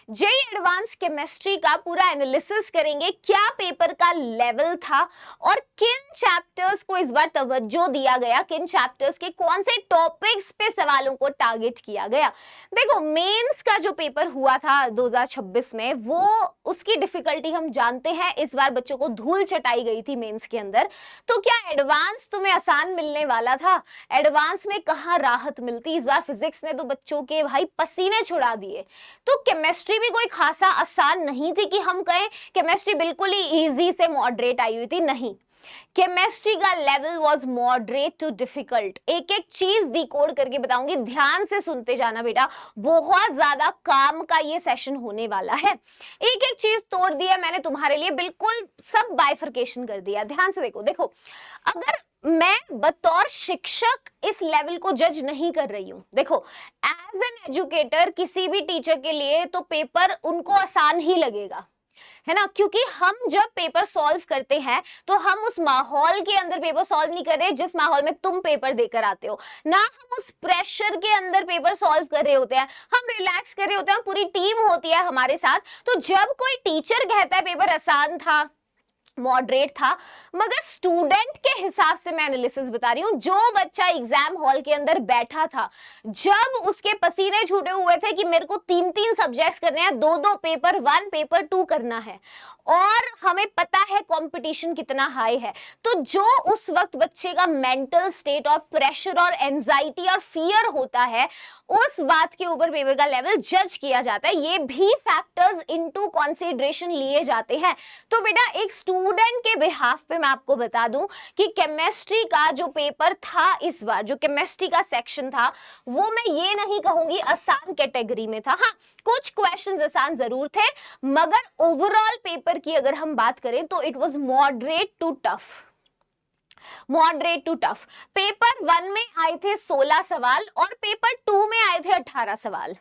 JEE advance chemistry का पूरा analysis करेंगे, क्या पेपर का लेवल था और किन चैप्टर्स को इस बार तवज्जो दिया गया, किन चैप्टर्स के कौन से टॉपिक्स पे सवालों को टारगेट किया गया। देखो, मेंस का जो पेपर हुआ था 2026 में, वो उसकी डिफिकल्टी हम जानते हैं। इस बार बच्चों को धूल चटाई गई थी मेंस के अंदर। तो क्या एडवांस तुम्हें आसान मिलने वाला था? एडवांस में कहाँ राहत मिलती? इस बार फिजिक्स ने तो बच्चों के भाई पसीने छुड़ा दिए। तो केमिस्ट्री भी कोई खासा आसान नहीं थी कि हम कहें केमिस्ट्री बिल्कुल ही इजी से मॉडरेट आई हुई थी, नहीं। केमिस्ट्री का level was moderate to difficult. एक एक चीज डिकोड करके बताऊंगी, ध्यान से सुनते जाना बेटा, बहुत ज्यादा काम का ये सेशन होने वाला है। एक एक चीज तोड़ दिया मैंने तुम्हारे लिए, बिल्कुल सब बाइफरकेशन कर दिया। ध्यान से देखो। देखो, अगर मैं बतौर शिक्षक इस लेवल को जज नहीं कर रही हूं, देखो एज एन एजुकेटर किसी भी टीचर के लिए तो पेपर उनको आसान ही लगेगा, है ना, क्योंकि हम जब पेपर सॉल्व करते हैं तो हम उस माहौल के अंदर पेपर सॉल्व नहीं कर रहे जिस माहौल में तुम पेपर देकर आते हो ना। हम उस प्रेशर के अंदर पेपर सॉल्व कर रहे होते हैं, हम रिलैक्स कर रहे होते हैं, पूरी टीम होती है हमारे साथ। तो जब कोई टीचर कहता है पेपर आसान था, मॉडरेट था, मगर स्टूडेंट के हिसाब से मैं एनालिसिस बता रही हूं, जो बच्चा एग्जाम हॉल के अंदर बैठा था, जब उसके पसीने छूटे हुए थे कि मेरे को 3-3 सब्जेक्ट्स करने हैं, 2-2 पेपर 1 पेपर 2 करना है, और हमें पता है कंपटीशन कितना हाई है, तो जो उस वक्त बच्चे का मेंटल स्टेट और प्रेशर और एंजाइटी और फियर होता है, उस बात के ऊपर पेपर का लेवल जज किया जाता है। ये भी फैक्टर्स इनटू कंसीडरेशन लिए जाते हैं। तो बेटा, एक स्टूडेंट के बिहाफ पे मैं आपको बता दूं कि केमिस्ट्री का जो पेपर था इस बार, जो केमिस्ट्री का सेक्शन था, वो मैं ये नहीं कहूंगी आसान कैटेगरी में था। हाँ, कुछ क्वेश्चंस आसान जरूर थे, मगर ओवरऑल पेपर की अगर हम बात करें तो it was moderate to tough. Moderate to tough. Paper 1 में आए थे 16 सवाल और पेपर 2 में आए थे 18 सवाल।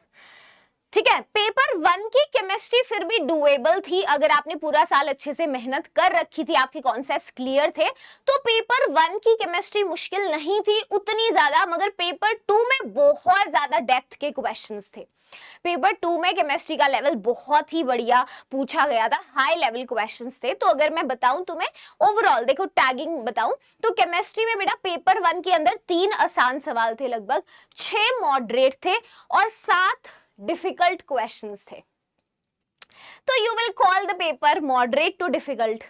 ठीक है, पेपर 1 की केमिस्ट्री फिर भी डुएबल थी, अगर आपने पूरा साल अच्छे से मेहनत कर रखी थी, आपके कॉन्सेप्ट्स क्लियर थे, तो पेपर 1 की केमिस्ट्री मुश्किल नहीं थी उतनी ज्यादा। मगर पेपर 2 में बहुत ज्यादा डेप्थ के क्वेश्चंस थे। पेपर 2 में केमिस्ट्री का लेवल बहुत ही बढ़िया पूछा गया था, हाई लेवल क्वेश्चंस थे। तो अगर मैं बताऊं तुम्हें ओवरऑल, देखो टैगिंग बताऊं तो केमिस्ट्री में बेटा पेपर 1 के अंदर 3 आसान सवाल थे, लगभग 6 मॉडरेट थे और 7 डिफिकल्ट क्वेश्चंस थे। तो you will call the paper moderate to difficult.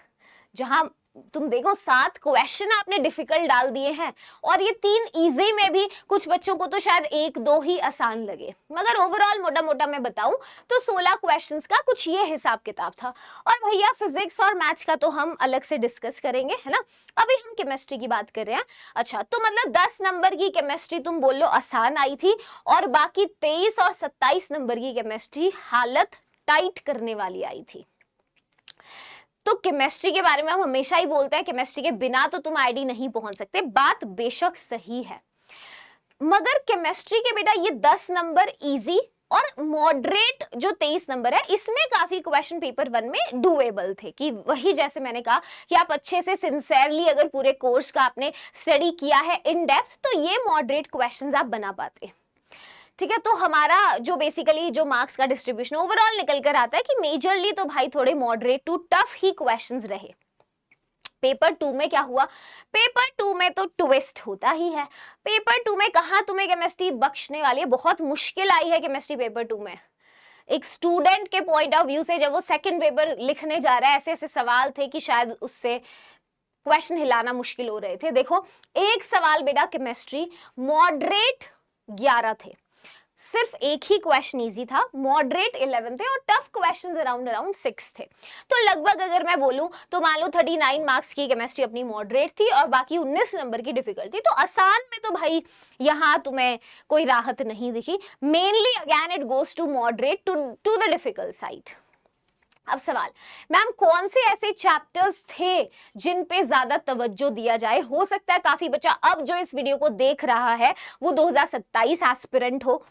जहां तुम देखो 7 क्वेश्चन आपने डिफिकल्ट डाल दिए हैं और ये 3 इजी में भी कुछ बच्चों को तो शायद 1-2 ही आसान लगे, मगर ओवरऑल मोटा मोटा मैं बताऊं तो 16 क्वेश्चंस का कुछ ये हिसाब किताब था। और भैया फिजिक्स और मैथ्स का तो हम अलग से डिस्कस करेंगे, है ना। अभी हम केमिस्ट्री की बात कर रहे हैं। अच्छा, तो मतलब 10 नंबर की केमिस्ट्री तुम बोल लो आसान आई थी और बाकी 23 और 27 नंबर की केमिस्ट्री हालत टाइट करने वाली आई थी। तो केमिस्ट्री के बारे में हम हमेशा ही बोलते हैं केमिस्ट्री के बिना तो तुम आईडी नहीं पहुंच सकते, बात बेशक सही है, मगर केमिस्ट्री के बेटा ये 10 नंबर इजी और मॉडरेट जो 23 नंबर है, इसमें काफी क्वेश्चन पेपर 1 में डुएबल थे। कि वही जैसे मैंने कहा कि आप अच्छे से सिंसियरली अगर पूरे कोर्स का आपने स्टडी किया है इन डेप्थ, तो ये मॉडरेट क्वेश्चंस आप बना पाते। ठीक है, तो हमारा जो बेसिकली जो मार्क्स का डिस्ट्रीब्यूशन ओवरऑल निकल कर आता है कि मेजरली तो भाई थोड़े मॉडरेट टू टफ ही क्वेश्चंस रहे। पेपर 2 में क्या हुआ? पेपर 2 में तो ट्विस्ट होता ही है। पेपर 2 में कहां तुम्हें केमिस्ट्री बख्शने वाली है, बहुत मुश्किल आई है केमिस्ट्री पेपर 2 में। एक स्टूडेंट के पॉइंट ऑफ व्यू से जब वो सेकंड पेपर लिखने जा रहा है, ऐसे ऐसे सवाल थे कि शायद उससे क्वेश्चन हिलाना मुश्किल हो रहे थे। देखो, एक सवाल बेटा केमिस्ट्री मॉडरेट 11 थे, सिर्फ एक ही क्वेश्चन इजी था, मॉडरेट 11 थे और टफ क्वेश्चंस अराउंड 6 थे। तो लगभग अगर मैं बोलूं तो मान लो 39 मार्क्स की केमिस्ट्री अपनी मॉडरेट थी और बाकी 19 नंबर की डिफिकल्ट थी। तो आसान में तो भाई यहां तुम्हें कोई राहत नहीं दिखी। Mainly again it goes to moderate to the difficult side. अब सवाल, मैम कौन से ऐसे चैप्टर्स थे जिन पे ज्यादा तवज्जो दिया जाए? हो सकता है काफी बच्चा अब जो इस वीडियो को देख रहा है वो 2027 एस्पिरेंट हो,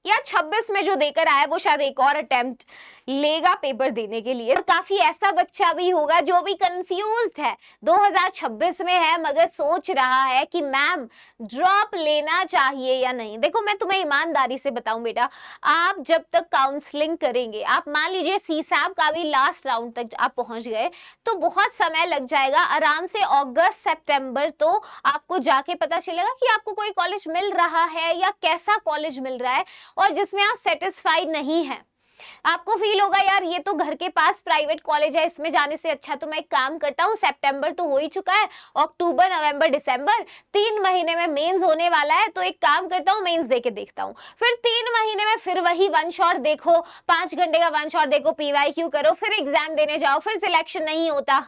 या 26 में जो देकर आया वो शायद एक और अटेम्प्ट लेगा पेपर देने के लिए। काफी ऐसा बच्चा भी होगा जो भी कंफ्यूज्ड है, 2026 में है मगर सोच रहा है कि मैम ड्रॉप लेना चाहिए या नहीं। देखो मैं तुम्हें ईमानदारी से बताऊं बेटा, आप जब तक काउंसलिंग करेंगे, आप मान लीजिए सीसैप का भी लास्ट राउंड तक आप पहुंच गए तो बहुत समय लग जाएगा। आराम से अगस्त सितंबर तो आपको जाके पता चलेगा कि आपको कोई कॉलेज मिल रहा है या कैसा कॉलेज मिल रहा है, और जिसमें आप सेटिस्फाइड नहीं है। आपको फील होगा यार ये तो घर के पास प्राइवेट कॉलेज है, इसमें जाने से अच्छा तो मैं एक काम करता हूँ, सितंबर तो हो ही चुका है, अक्टूबर नवंबर दिसंबर 3 महीने में मेंस होने वाला है, तो एक काम करता हूँ मेंस दे के देखता हूँ। फिर 3 महीने में फिर वही वन शॉट देखो, 5 घंटे का वन शॉट देखो, PYQ करो, फिर एग्जाम देने जाओ, फिर सिलेक्शन नहीं होता,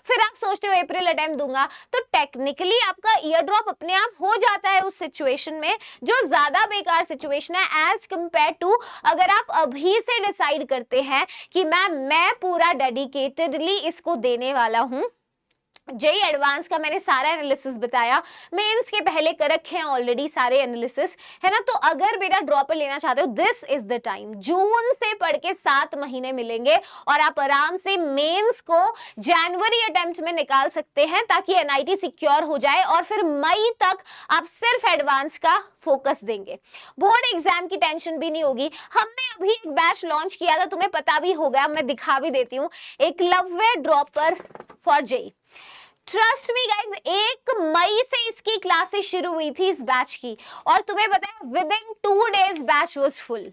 फिर आप सोचते हो अप्रैल अटेम्प्ट दूंगा। तो टेक्निकली आपका ईयर ड्रॉप अपने आप हो जाता है उस सिचुएशन में, जो ज्यादा बेकार सिचुएशन है एज कंपेयर टू अगर आप अभी से डिसाइड करते हैं कि मैं पूरा डेडिकेटेडली इसको देने वाला हूं। जेई एडवांस का मैंने सारा एनालिसिस बताया, मेंस के पहले कर रखे हैं ऑलरेडी सारे एनालिसिस, है ना। तो अगर बेटा ड्रॉपर लेना चाहते हो, दिस इज द टाइम। जून से पढ़ के 7 महीने मिलेंगे और आप आराम से मेंस को जनवरी अटेम्प्ट में निकाल सकते हैं ताकि एनआईटी सिक्योर हो जाए, और फिर मई तक आप सिर्फ एडवांस का फोकस देंगे। बोर्ड एग्जाम की टेंशन भी नहीं होगी। हमने अभी एक बैच लॉन्च किया था, तुम्हें पता भी होगा, मैं दिखा भी देती हूँ, Eklavya dropper for JEE. Trust me guys, 1 मई से इसकी क्लासेस शुरू हुई थी इस बैच की, और तुम्हें पता है with in 2 days batch was full.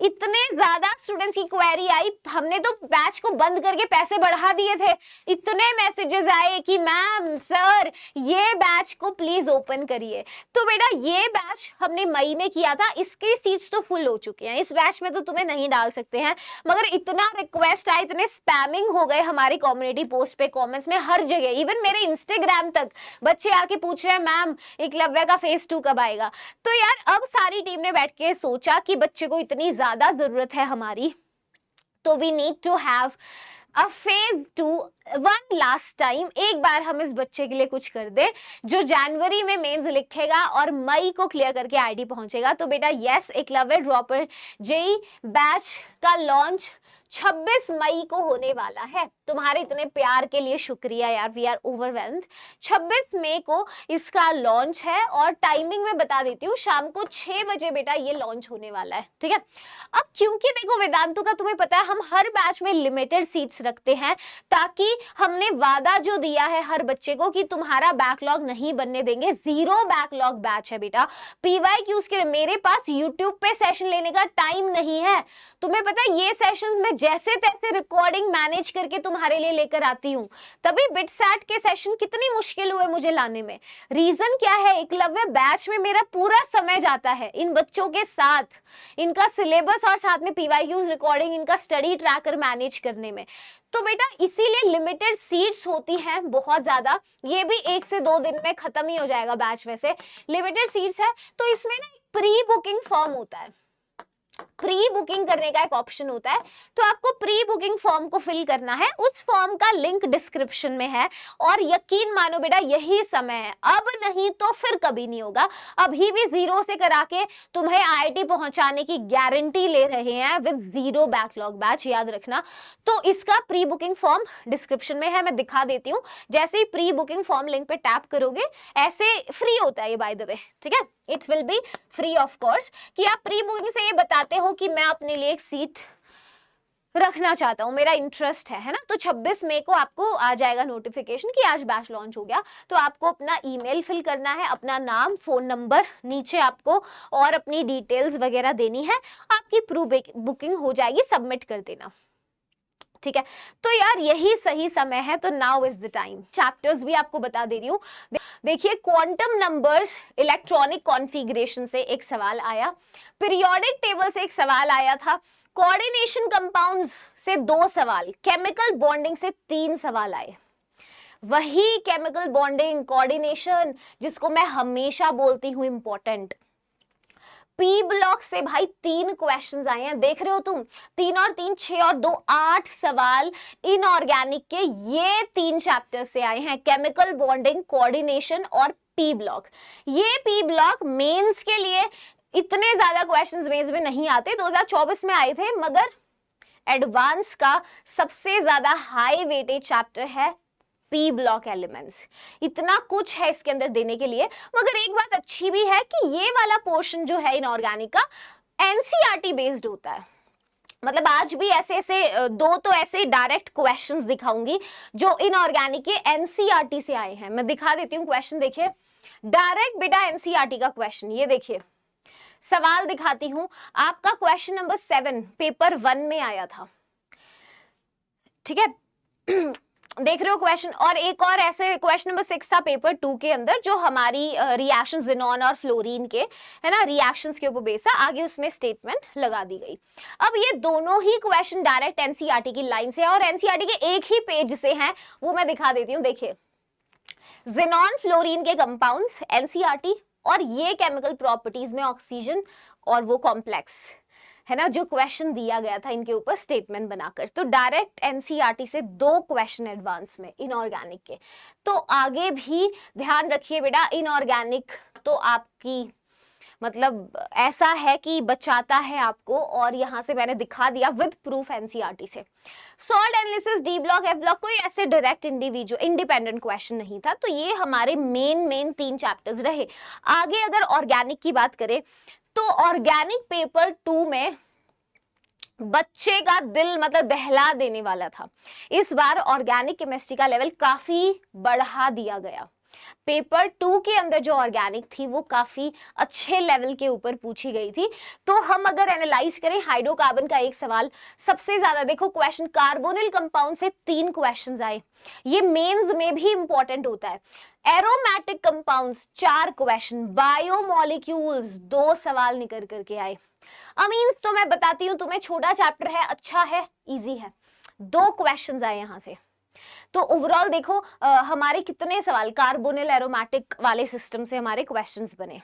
इतने ज्यादा स्टूडेंट्स की क्वेरी आई, हमने तो बैच को बंद करके पैसे बढ़ा दिए थे। इतने मैसेजेस आए कि मैम सर ये बैच को प्लीज ओपन करिए। तो बेटा ये बैच हमने मई में किया था, इसके सीट्स तो फुल हो चुके हैं, इस बैच में तो तुम्हें नहीं डाल सकते हैं, मगर इतना रिक्वेस्ट आया, इतने स्पैमिंग हो गए हमारी कम्युनिटी पोस्ट पे, कमेंट्स में, हर जगह, इवन मेरे इंस्टाग्राम तक बच्चे आके पूछ रहे हैं मैम एकलव्य का फेज 2 कब आएगा। तो यार अब सारी टीम ने बैठ के सोचा कि बच्चे को इतनी ज्यादा जरूरत है हमारी, तो we need to have a phase 2 one last time. एक बार हम इस बच्चे के लिए कुछ कर दे जो जनवरी में मेंस लिखेगा और मई को क्लियर करके आईडी पहुंचेगा। तो बेटा yes, Eklavya dropper JEE batch का लॉन्च 26 मई को होने वाला है। तुम्हारे इतने प्यार के लिए शुक्रिया यार, वी आर ओवरवेल्म्ड। 26 मई को इसका लॉन्च है, और टाइमिंग में बता देती हूँ, शाम को 6 बजे बेटा ये लॉन्च होने वाला है, ठीक है। अब क्योंकि देखो वेदांतु का तुम्हें पता है हम हर बैच में लिमिटेड सीट्स रखते हैं, ताकि हमने वादा जो दिया है हर बच्चे को कि तुम्हारा बैकलॉग नहीं बनने देंगे। 0 बैकलॉग बैच है बेटा। PYQs के मेरे पास यूट्यूब पे सेशन लेने का टाइम नहीं है। तुम्हें पता है ये सेशंस में जैसे तैसे रिकॉर्डिंग मैनेज करके तुम्हारे लिए लेकर आती हूँ, तभी बिटसैट के सेशन कितनी मुश्किल हुए मुझे लाने में। रीजन क्या है, एकलव्य बैच में मेरा पूरा समय जाता है इन बच्चों के साथ, इनका सिलेबस और साथ में PYQs रिकॉर्डिंग, इनका स्टडी ट्रैकर मैनेज करने में। तो बेटा इसीलिए लिमिटेड सीट्स होती हैं बहुत ज्यादा, ये भी 1 से 2 दिन में खत्म ही हो जाएगा बैच। वैसे लिमिटेड सीट्स है, तो इसमें ना प्री बुकिंग फॉर्म होता है, प्री बुकिंग करने का एक ऑप्शन होता है। तो आपको प्री बुकिंग फॉर्म को फिल करना है, उस फॉर्म का लिंक डिस्क्रिप्शन में है, और यकीन मानो बेटा यही समय है, अब नहीं तो फिर कभी नहीं होगा। अभी भी 0 से करा के तुम्हें IIT पहुंचाने की गारंटी ले रहे हैं विद 0 बैकलॉग बैच, याद रखना। तो इसका प्री बुकिंग फॉर्म डिस्क्रिप्शन में है, मैं दिखा देती हूँ। जैसे ही प्री बुकिंग फॉर्म लिंक पे टैप करोगे, ऐसे फ्री होता है ये बाय द वे, ठीक है, it will be free of course, कि आप प्री बुकिंग से ये बताते हो कि मैं अपने लिए एक सीट रखना चाहता हूँ, मेरा इंटरेस्ट है ना। तो 26 मई को आपको आ जाएगा नोटिफिकेशन कि आज बैच लॉन्च हो गया। तो आपको अपना ईमेल फिल करना है, अपना नाम, फोन नंबर, नीचे आपको और अपनी डिटेल्स वगैरह देनी है, आपकी प्री बुकिंग हो जाएगी, सबमिट कर देना, ठीक है। तो यार यही सही समय है, तो now is the time. Chapters भी आपको बता दे रही हूँ। देखिए क्वांटम नंबर्स इलेक्ट्रॉनिक कॉन्फ़िगरेशन से एक सवाल आया, पीरियोडिक टेबल से एक सवाल आया था, कोऑर्डिनेशन कंपाउंड्स से 2 सवाल, केमिकल बॉन्डिंग से 3 सवाल आए। वही केमिकल बॉन्डिंग, कोऑर्डिनेशन जिसको मैं हमेशा बोलती हूँ इंपॉर्टेंट। पी ब्लॉक से भाई 3 क्वेश्चंस आए हैं, देख रहे हो तुम, 3 और 3 6 और 2 8 सवाल इनऑर्गेनिक के ये 3 चैप्टर से आए हैं, केमिकल बॉन्डिंग, कोऑर्डिनेशन और पी ब्लॉक। ये पी ब्लॉक मेंस के लिए इतने ज्यादा क्वेश्चंस मेंस में नहीं आते, 2024 में आए थे, मगर एडवांस का सबसे ज्यादा हाई वेटेज चैप्टर है पी ब्लॉक एलिमेंट्स। इतना कुछ है इसके अंदर देने के लिए, मगर एक बात अच्छी भी है कि ये वाला पोर्शन जो है इनऑर्गेनिक का एनसीईआरटी बेस्ड होता है। मतलब आज भी ऐसे ऐसे दो तो ऐसे डायरेक्ट क्वेश्चंस दिखाऊंगी जो इनऑर्गेनिक के एनसीईआरटी से आए हैं। मैं दिखा देती हूँ क्वेश्चन, देखिए डायरेक्ट बेटा एनसीईआरटी का क्वेश्चन, ये देखिए सवाल दिखाती हूं। आपका क्वेश्चन नंबर 7 पेपर 1 में आया था, ठीक है देख रहे हो क्वेश्चन। और एक और ऐसे क्वेश्चन नंबर 6 था पेपर 2 के अंदर, जो हमारी रिएक्शन ज़ेनॉन और फ्लोरीन के है ना रिएक्शंस के ऊपर बेस है, आगे उसमें स्टेटमेंट लगा दी गई। अब ये दोनों ही क्वेश्चन डायरेक्ट एनसीईआरटी की लाइन से है और एनसीईआरटी के एक ही पेज से हैं, वो मैं दिखा देती हूँ। देखिए ज़ेनॉन फ्लोरीन के कंपाउंड्स एनसीईआरटी, और ये केमिकल प्रॉपर्टीज में ऑक्सीजन और वो कॉम्प्लेक्स है ना, जो क्वेश्चन दिया गया था इनके ऊपर स्टेटमेंट बनाकर। तो डायरेक्ट एनसीईआरटी से 2 क्वेश्चन एडवांस में इनऑर्गेनिक के। तो आगे भी ध्यान रखिए बेटा, इनऑर्गेनिक तो आपकी मतलब ऐसा है कि बचाता है आपको, और यहां से मैंने दिखा दिया विद प्रूफ एनसीईआरटी से। Salt analysis, D block, F block, कोई ऐसे डायरेक्ट इंडिविजुअल इंडिपेंडेंट क्वेश्चन नहीं था। तो ये हमारे मेन 3 चैप्टर्स रहे। आगे अगर ऑर्गेनिक की बात करें तो ऑर्गेनिक पेपर 2 में बच्चे का दिल मतलब दहला देने वाला था। इस बार ऑर्गेनिक केमिस्ट्री का लेवल काफी बढ़ा दिया गया। पेपर 2 के अंदर जो ऑर्गेनिक थी वो काफी अच्छे लेवल के ऊपर पूछी गई थी। तो हम अगर एनालाइज करें हाइड्रोकार्बन का एक सवाल सबसे ज्यादा, देखो क्वेश्चन कार्बोनिल कंपाउंड से 3 क्वेश्चंस आए, ये मेंस में भी इंपॉर्टेंट होता है। एरोमेटिक कंपाउंड्स 4 क्वेश्चन, बायोमोलिक्यूल्स 2 सवाल निकल करके आए। अमीन्स तो मैं बताती हूँ तुम्हें, छोटा चैप्टर है, अच्छा है, इजी है, 2 क्वेश्चंस आए यहां से। तो ओवरऑल देखो हमारे कितने सवाल कार्बोनिल एरोमेटिक वाले सिस्टम से हमारे क्वेश्चंस बने।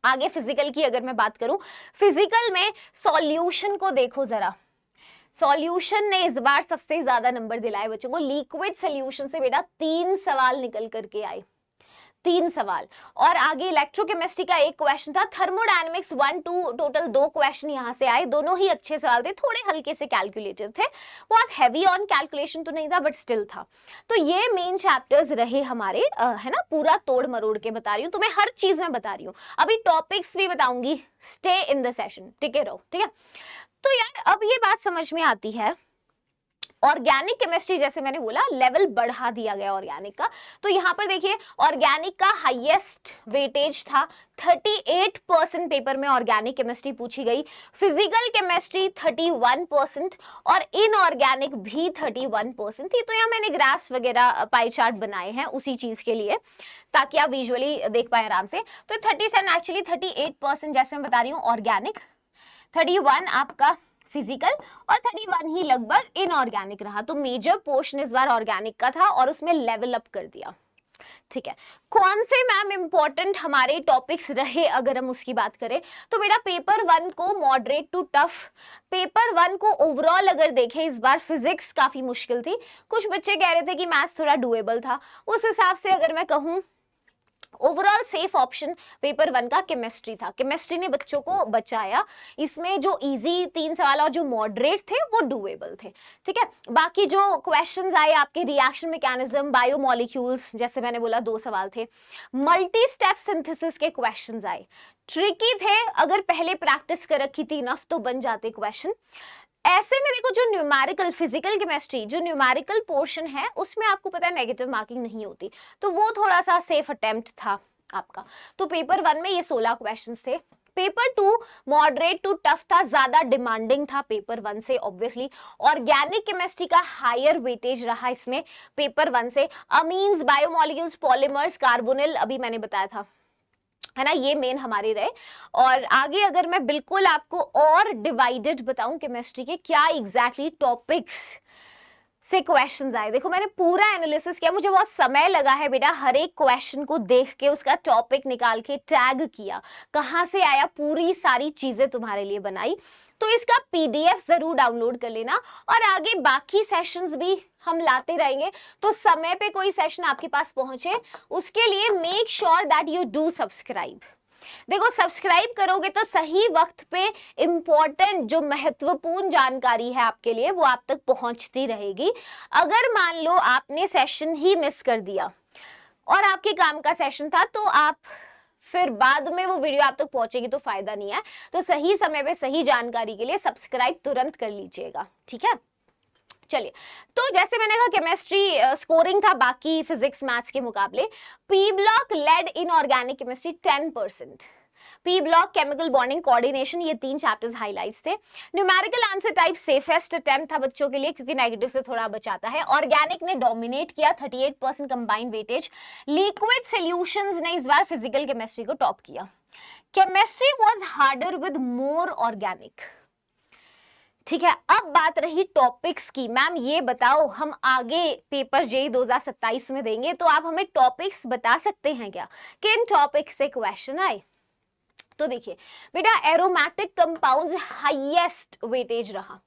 आगे फिजिकल की अगर मैं बात करूं, फिजिकल में सॉल्यूशन को देखो जरा। सॉल्यूशन ने इस बार सबसे ज्यादा नंबर दिलाए बच्चों को। लिक्विड सॉल्यूशन से बेटा 3 सवाल निकल करके आए, 3 सवाल। और आगे इलेक्ट्रोकेमिस्ट्री का एक क्वेश्चन था, थर्मोडायनेमिक्स 1 2 टोटल 2 क्वेश्चन यहां से आए। दोनों ही अच्छे सवाल थे, थोड़े हल्के से कैलकुलेटिव थे, बहुत हैवी ऑन कैलकुलेशन तो नहीं था बट स्टिल था। तो ये मेन चैप्टर्स रहे हमारे है ना, पूरा तोड़ मरोड़ के बता रही हूँ तुम्हें, हर चीज में बता रही हूँ। अभी टॉपिक्स भी बताऊंगी, स्टे इन द सेशन, टिके रहो, ठीक है। तो यार अब ये बात समझ में आती है, ऑर्गेनिक केमिस्ट्री जैसे मैंने बोला लेवल बढ़ा दिया गया ऑर्गेनिक का। तो यहाँ पर देखिए ऑर्गेनिक का हाईएस्ट वेटेज था, 38% पेपर में ऑर्गेनिक केमिस्ट्री पूछी गई, फिजिकल केमिस्ट्री 31% और इनऑर्गेनिक भी 31% थी। तो यहाँ मैंने ग्राफ्स वगैरह पाई चार्ट बनाए हैं उसी चीज के लिए, ताकि आप विजुअली देख पाए आराम से। तो 37 एक्चुअली 38% जैसे मैं बता रही हूँ ऑर्गेनिक, 31 आपका फिजिकल और 31 ही लगभग इनऑर्गेनिक रहा। तो मेजर पोर्शन इस बार ऑर्गेनिक का था और उसमें लेवल अप कर दिया, ठीक है। कौन से मैम इंपॉर्टेंट हमारे टॉपिक्स रहे अगर हम उसकी बात करें तो बेटा पेपर 1 को मॉडरेट टू टफ, पेपर 1 को ओवरऑल अगर देखें इस बार फिजिक्स काफी मुश्किल थी, कुछ बच्चे कह रहे थे कि मैथ्स थोड़ा डुएबल था, उस हिसाब से अगर मैं कहूँ ओवरऑल सेफ ऑप्शन पेपर 1 का केमिस्ट्री था। केमिस्ट्री ने बच्चों को बचाया, इसमें जो इजी 3 सवाल और जो मॉडरेट थे वो डुएबल थे, ठीक है। बाकी जो क्वेश्चंस आए आपके रिएक्शन मैकेनिज्म, बायोमोलिक्यूल्स जैसे मैंने बोला 2 सवाल थे, मल्टी स्टेप सिंथेसिस के क्वेश्चंस आए, ट्रिकी थे, अगर पहले प्रैक्टिस कर रखी थी इनफ तो बन जाते क्वेश्चन। ऐसे में देखो जो न्यूमेरिकल फिजिकल केमिस्ट्री जो न्यूमेरिकल पोर्शन है उसमें आपको पता है नेगेटिव मार्किंग नहीं होती, तो वो थोड़ा सा सेफ अटेम्प्ट था आपका। तो पेपर 1 में ये 16 क्वेश्चंस थे। पेपर 2 मॉडरेट टू टफ था, ज्यादा डिमांडिंग था पेपर 1 से ऑब्वियसली। ऑर्गेनिक केमिस्ट्री का हायर वेटेज रहा इसमें पेपर 1 से। अमीन्स, बायोमोलिक्यूल्स, पॉलीमर्स, कार्बोनिल अभी मैंने बताया था, है ना, ये मेन हमारे रहे। और आगे अगर मैं बिल्कुल आपको और डिवाइडेड बताऊं केमिस्ट्री के क्या एग्जैक्टली टॉपिक्स से क्वेश्चंस आए, देखो मैंने पूरा एनालिसिस किया, मुझे बहुत समय लगा है बेटा हर एक क्वेश्चन को देख के उसका टॉपिक निकाल के टैग किया, कहाँ से आया, पूरी सारी चीजें तुम्हारे लिए बनाई। तो इसका पीडीएफ जरूर डाउनलोड कर लेना और आगे बाकी सेशंस भी हम लाते रहेंगे, तो समय पे कोई सेशन आपके पास पहुंचे उसके लिए make sure that you do subscribe. देखो सब्सक्राइब करोगे तो सही वक्त पे इंपॉर्टेंट जो महत्वपूर्ण जानकारी है आपके लिए वो आप तक पहुंचती रहेगी। अगर मान लो आपने सेशन ही मिस कर दिया और आपके काम का सेशन था तो आप फिर बाद में वो वीडियो आप तक पहुंचेगी तो फायदा नहीं है। तो सही समय पे सही जानकारी के लिए सब्सक्राइब तुरंत कर लीजिएगा, ठीक है। चलिए, तो जैसे मैंने कहा केमिस्ट्री स्कोरिंग था बाकी फिजिक्स मैथ्स के मुकाबले। P block lead in organic chemistry 10%। P block, chemical bonding, coordination, ये 3 चैप्टर्स हाइलाइट्स थे। Numerical answer type safest attempt था बच्चों के लिए क्योंकि नेगेटिव से थोड़ा बचाता है। ऑर्गेनिक ने डोमिनेट किया, 38% कंबाइंड वेटेज। लिक्विड सॉल्यूशंस ने इस बार फिजिकल केमिस्ट्री को टॉप किया। Chemistry was harder with more organic, ठीक है। अब बात रही टॉपिक्स की। मैम ये बताओ, हम आगे पेपर जेईई 2027 में देंगे तो आप हमें टॉपिक्स बता सकते हैं क्या, किन टॉपिक से क्वेश्चन आए? तो देखिए बेटा, एरोमेटिक कंपाउंड्स हाईएस्ट वेटेज रहा,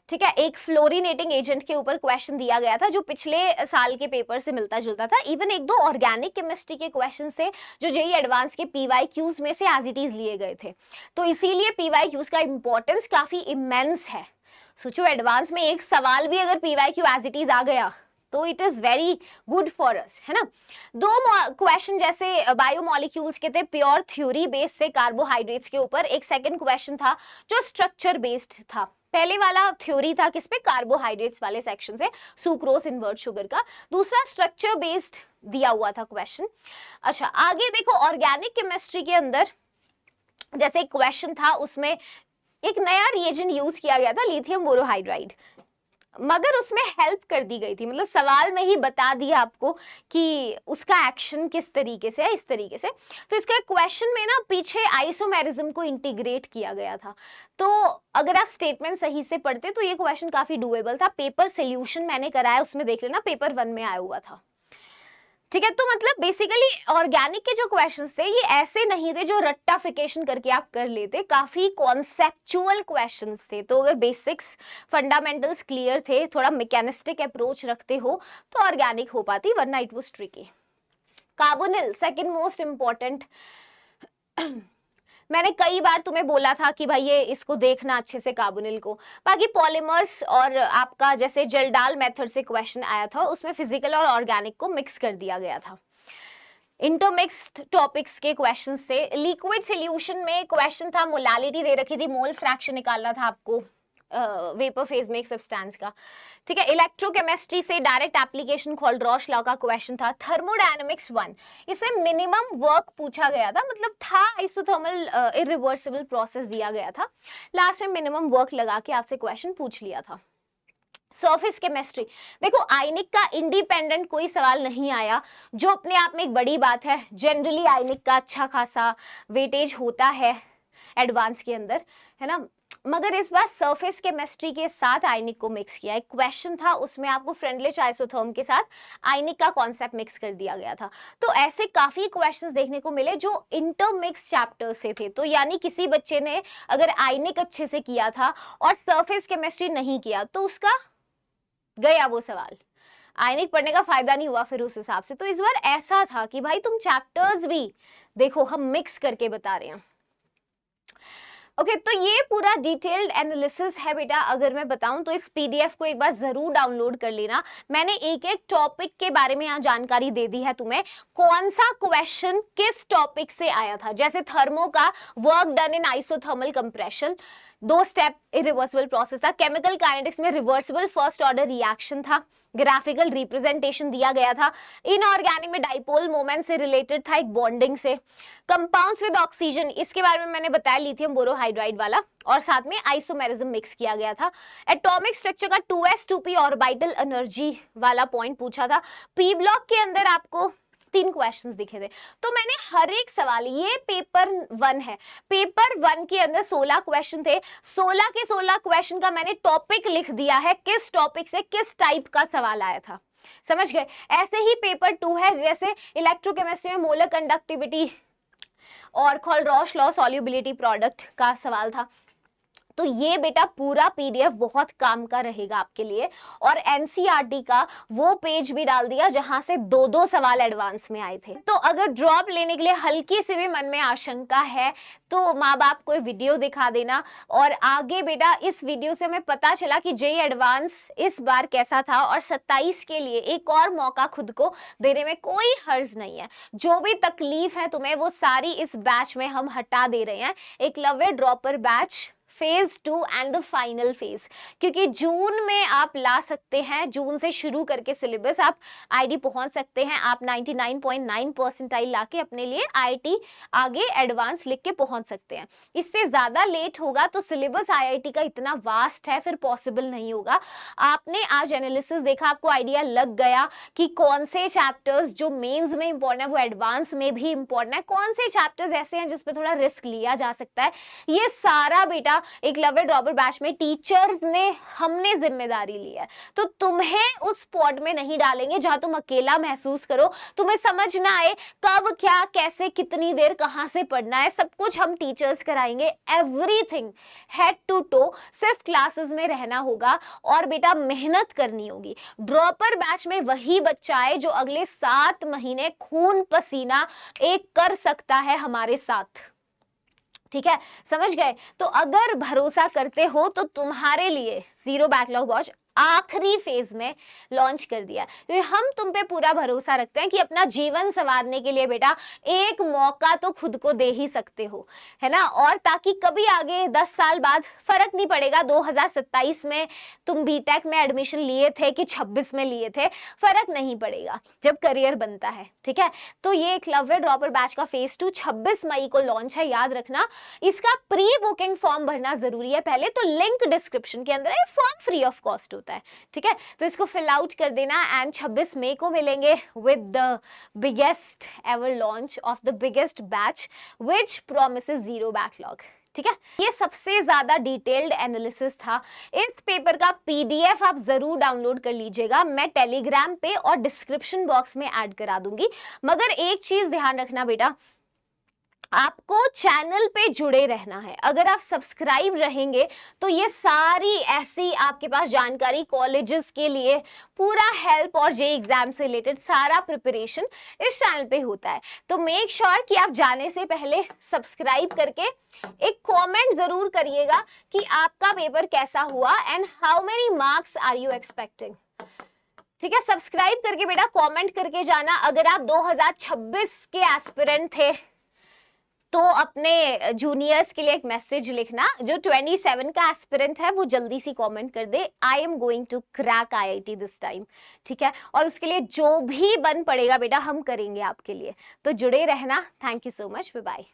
ठीक है। एक फ्लोरिनेटिंग एजेंट के ऊपर क्वेश्चन दिया गया था जो पिछले साल के पेपर से मिलता जुलता था। इवन 1-2 ऑर्गेनिक केमिस्ट्री के क्वेश्चन से जो जेईई एडवांस के पीवाईक्यूज में से एज इट इज लिए गए थे। तो इसीलिए पीवाईक्यूज का इंपॉर्टेंस काफी इमेंस है। सोचो एडवांस में एक सवाल भी अगर पीवाईक्यू एज इट इज आ गया तो it is very good for us, है ना। 2 क्वेश्चन जैसे बायोमोलिक्यूल्स के थे प्योर थ्योरी बेस्ड से कार्बोहाइड्रेट्स के ऊपर। एक सेकंड क्वेश्चन था जो स्ट्रक्चर बेस्ड था। पहले वाला थ्योरी था किस पे, कार्बोहाइड्रेट्स वाले सेक्शन से, सुक्रोज इन्वर्ट शुगर का। दूसरा स्ट्रक्चर बेस्ड दिया हुआ था क्वेश्चन। अच्छा आगे देखो, ऑर्गेनिक केमिस्ट्री के अंदर जैसे एक क्वेश्चन था उसमें एक नया रिएजेंट यूज किया गया था, लिथियम बोरोहाइड्राइड, मगर उसमें हेल्प कर दी गई थी, मतलब सवाल में ही बता दिया आपको कि उसका एक्शन किस तरीके से है, इस तरीके से। तो इसका क्वेश्चन में ना पीछे आइसोमेरिज्म को इंटीग्रेट किया गया था। तो अगर आप स्टेटमेंट सही से पढ़ते तो ये क्वेश्चन काफी डुएबल था। पेपर सोल्यूशन मैंने कराया, उसमें देख लेना, पेपर 1 में आया हुआ था, ठीक है। तो मतलब बेसिकली ऑर्गेनिक के जो क्वेश्चंस थे ये ऐसे नहीं थे जो रट्टाफिकेशन करके आप कर लेते, काफी कॉन्सेप्चुअल क्वेश्चंस थे। तो अगर बेसिक्स फंडामेंटल्स क्लियर थे, थोड़ा मैकेनिस्टिक अप्रोच रखते हो तो ऑर्गेनिक हो पाती, वरना it was tricky. Carbonyl second most important. मैंने कई बार तुम्हें बोला था कि भाई ये इसको देखना अच्छे से कार्बोनिल को। बाकी पॉलीमर्स और आपका जैसे जलडाल मेथड से क्वेश्चन आया था, उसमें फिजिकल और ऑर्गेनिक को मिक्स कर दिया गया था। इंटरमिक्स्ड टॉपिक्स के क्वेश्चन से लिक्विड सॉल्यूशन में क्वेश्चन था, मोलालिटी दे रखी थी, मोल फ्रैक्शन निकालना था आपको वेपर फेज में एक सब्सटेंस का, ठीक है। इलेक्ट्रोकेमिस्ट्री से डायरेक्ट एप्लीकेशन खोल्ड्रॉश लॉ का क्वेश्चन था। थर्मोडायनेमिक्स 1, इसमें मिनिमम वर्क पूछा गया था, मतलब था आइसोथर्मल इरिवर्सिबल प्रोसेस दिया गया था, लास्ट में मिनिमम वर्क लगा के आपसे क्वेश्चन पूछ लिया था। सरफेस केमिस्ट्री, देखो आयनिक का इंडिपेंडेंट कोई सवाल नहीं आया, जो अपने आप में एक बड़ी बात है। जनरली आयनिक का अच्छा खासा वेटेज होता है एडवांस के अंदर, है ना, मगर इस बार सरफेस केमिस्ट्री के साथ आयनिक को मिक्स किया। एक क्वेश्चन था उसमें आपको फ्रेंडलिच आइसोथर्म के साथ आयनिक का कॉन्सेप्ट मिक्स कर दिया गया था। तो ऐसे काफी क्वेश्चंस देखने को मिले जो इंटरमिक्स चैप्टर से थे। तो यानी किसी बच्चे ने अगर आयनिक अच्छे से किया था और सरफेस केमिस्ट्री नहीं किया तो उसका गया वो सवाल, आयनिक पढ़ने का फायदा नहीं हुआ फिर उस हिसाब से। तो इस बार ऐसा था कि भाई तुम चैप्टर्स भी देखो, हम मिक्स करके बता रहे हैं। ओके तो ये पूरा डिटेल्ड एनालिसिस है बेटा। अगर मैं बताऊं तो इस पीडीएफ को एक बार जरूर डाउनलोड कर लेना। मैंने एक एक टॉपिक के बारे में यहाँ जानकारी दे दी है तुम्हें, कौन सा क्वेश्चन किस टॉपिक से आया था। जैसे थर्मो का work done in isothermal compression, 2 step irreversible process था। केमिकल काइनेटिक्स में रिवर्सिबल फर्स्ट ऑर्डर रिएक्शन था, ग्राफिकल रिप्रेजेंटेशन दिया गया था। इनऑर्गेनिक में डाइपोल मोमेंट से रिलेटेड था, एक बॉन्डिंग से। कंपाउंड्स विद ऑक्सीजन, इसके बारे में मैंने बताया, लिथियम बोरोहाइड्राइड वाला, और साथ में आइसोमेरिज्म मिक्स किया गया था। एटॉमिक स्ट्रक्चर का 2s2p ऑर्बिटल एनर्जी वाला पॉइंट पूछा था। पी ब्लॉक के अंदर आपको 3 क्वेश्चंस दिखे थे। तो मैंने हर एक सवाल, ये पेपर 1 है, पेपर 1 के अंदर 16 क्वेश्चन थे, 16 के 16 क्वेश्चन का मैंने टॉपिक लिख दिया है, किस टॉपिक से किस टाइप का सवाल आया था, समझ गए। ऐसे ही पेपर 2 है, जैसे इलेक्ट्रोकेमिस्ट्री में मोलर कंडक्टिविटी और खोल्ड्रॉश लॉ सॉल्युबिलिटी प्रोडक्ट का सवाल था। तो ये बेटा पूरा पीडीएफ बहुत काम का रहेगा आपके लिए। और एनसीईआरटी का वो पेज भी डाल दिया जहां से 2-2 सवाल एडवांस में आए थे। तो अगर ड्रॉप लेने के लिए हल्की सी भी मन में आशंका है तो माँ बाप को वीडियो दिखा देना। और आगे बेटा इस वीडियो से हमें पता चला कि जेईई एडवांस इस बार कैसा था, और 27 के लिए एक और मौका खुद को देने में कोई हर्ज नहीं है। जो भी तकलीफ है तुम्हें वो सारी इस बैच में हम हटा दे रहे हैं। Eklavya dropper batch phase 2 and the final phase, क्योंकि जून में आप ला सकते हैं, जून से शुरू करके सिलेबस आप आईडी पहुंच सकते हैं। आप 99.9 परसेंटाइल लाके अपने लिए आईआईटी आगे एडवांस लिख के पहुंच सकते हैं। इससे ज्यादा लेट होगा तो सिलेबस आईआईटी का इतना वास्ट है, फिर पॉसिबल नहीं होगा। आपने आज एनालिसिस देखा, आपको आइडिया लग गया कि कौन से चैप्टर्स जो मेंस में इंपॉर्टेंट है वो एडवांस में भी इंपॉर्टेंट है, कौन से चैप्टर्स ऐसे हैं जिसपे थोड़ा रिस्क लिया जा सकता है। ये सारा बेटा एकलव्य ड्रॉपर बैच में टीचर्स ने, हमने जिम्मेदारी ली है। तो तुम्हें उस स्पॉट में नहीं डालेंगे जहां तुम अकेला महसूस करो, तुम्हें समझ ना आए कब क्या कैसे कितनी देर कहां से पढ़ना है। सब कुछ हम टीचर्स कराएंगे, एवरीथिंग हेड टू टो। सिर्फ क्लासेस में रहना होगा और बेटा मेहनत करनी होगी। ड्रॉपर बैच में वही बच्चा है जो अगले 7 महीने खून पसीना एक कर सकता है हमारे साथ। ठीक है, समझ गए? तो अगर भरोसा करते हो तो तुम्हारे लिए जीरो बैकलॉग वॉच आखिरी फेज में लॉन्च कर दिया, क्योंकि हम तुम पे पूरा भरोसा रखते हैं कि अपना जीवन संवारने के लिए बेटा एक मौका तो खुद को दे ही सकते हो, है ना। और ताकि कभी आगे 10 साल बाद फर्क नहीं पड़ेगा 2027 में तुम बीटेक में एडमिशन लिए थे कि 26 में लिए थे, फर्क नहीं पड़ेगा जब करियर बनता है। ठीक है, तो ये एकलव्य ड्रॉपर बैच का फेज 2 26 मई को लॉन्च है, याद रखना। इसका प्री बुकिंग फॉर्म भरना जरूरी है पहले, तो लिंक डिस्क्रिप्शन के अंदर है, फॉर्म फ्री ऑफ कॉस्ट होता है। ठीक है, तो इसको फिल आउट कर देना एंड 26 मई को मिलेंगे with the biggest ever launch of the biggest batch which promises zero backlog. ठीक है, ये सबसे ज्यादा डिटेल्ड एनालिसिस था। इस पेपर का पीडीएफ आप जरूर डाउनलोड कर लीजिएगा, मैं टेलीग्राम पे और डिस्क्रिप्शन बॉक्स में ऐड करा दूंगी। मगर एक चीज ध्यान रखना बेटा, आपको चैनल पे जुड़े रहना है। अगर आप सब्सक्राइब रहेंगे तो ये सारी ऐसी आपके पास जानकारी कॉलेजेस के लिए पूरा हेल्प और जेईई एग्जाम से रिलेटेड सारा प्रिपरेशन इस चैनल पे होता है। तो मेक श्योर कि आप जाने से पहले सब्सक्राइब करके एक कमेंट जरूर करिएगा कि आपका पेपर कैसा हुआ and how many marks are you expecting. ठीक है, सब्सक्राइब करके बेटा कमेंट करके जाना। अगर आप 2026 के एस्पिरेंट थे तो अपने जूनियर्स के लिए एक मैसेज लिखना। जो 27 का एस्पिरेंट है वो जल्दी सी कमेंट कर दे, I am going to crack IIT this time. ठीक है, और उसके लिए जो भी बन पड़ेगा बेटा हम करेंगे आपके लिए। तो जुड़े रहना। Thank you so much, bye bye.